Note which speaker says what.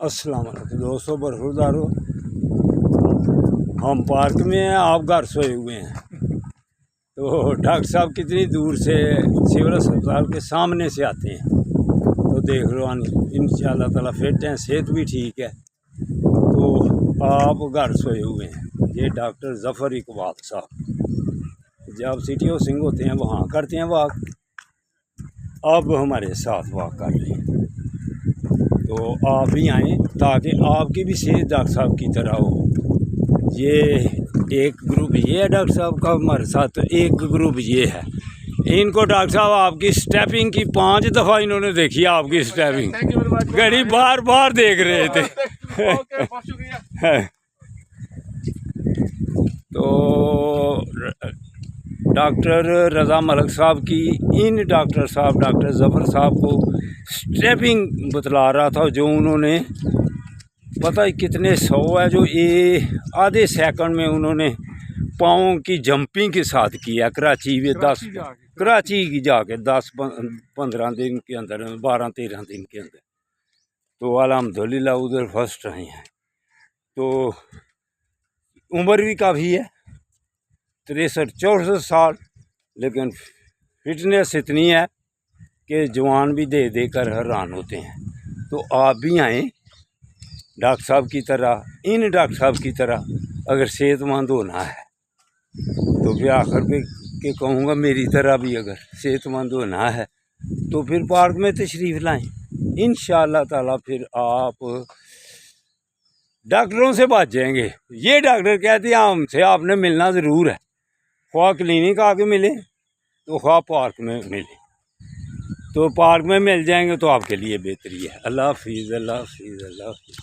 Speaker 1: अस्सलाम वालेकुम दोस्तों, बरखुरदारो। हम पार्क में हैं, आप घर सोए हुए हैं। तो डॉक्टर साहब कितनी दूर से सिविल अस्पताल के सामने से आते हैं। तो देख लो इंशाअल्लाह ताला फिट हैं, सेहत भी ठीक है। तो आप घर सोए हुए हैं। ये डॉक्टर ज़फ़र इकबाल साहब जब सिटी हाउसिंग होते हैं वहाँ करते हैं वॉक, अब हमारे साथ वॉक कर रहे हैं। तो आप भी आएँ ताकि आपकी भी सेहत डॉक्टर साहब की तरह हो। ये एक ग्रुप ये है डॉक्टर साहब का हमारे साथ, तो एक ग्रुप ये है। इनको डॉक्टर साहब आपकी स्टेपिंग की 5 दफ़ा इन्होंने देखी, आपकी स्टेपिंग घड़ी बार बार देख रहे थे। तो डॉक्टर रज़ा मलिक साहब की इन डॉक्टर ज़फ़र साहब को स्टेपिंग बतला रहा था, जो उन्होंने पता ही कितने 100 है जो ये आधे सेकंड में उन्होंने पाँव की जंपिंग के साथ किया। कराची में कराची की जाके 10-15 दिन के अंदर, 12-13 दिन के अंदर। तो अल्हम्दुलिल्लाह उधर फर्स्ट रहे हैं। तो उम्र भी काफ़ी है, 63-64 साल, लेकिन फिटनेस इतनी है कि जवान भी दे कर हैरान होते हैं। तो आप भी आएँ डॉक्टर साहब की तरह, इन डॉक्टर साहब की तरह अगर सेहतमंद होना है। तो फिर आखिर पे के कहूँगा मेरी तरह भी अगर सेहतमंद होना है तो फिर पार्क में तशरीफ़ लाएँ। इंशाअल्लाह ताला फिर आप डॉक्टरों से बच जाएंगे। ये डॉक्टर कहते हैं हमसे आपने मिलना ज़रूर है, ख्वाह क्लिनिक आके मिले तो ख्वाह पार्क में मिले। तो पार्क में मिल जाएंगे तो आपके लिए बेहतरी है। अल्लाह हाफिज़, अल्लाह हाफिज़, अल्लाह हाफिज़।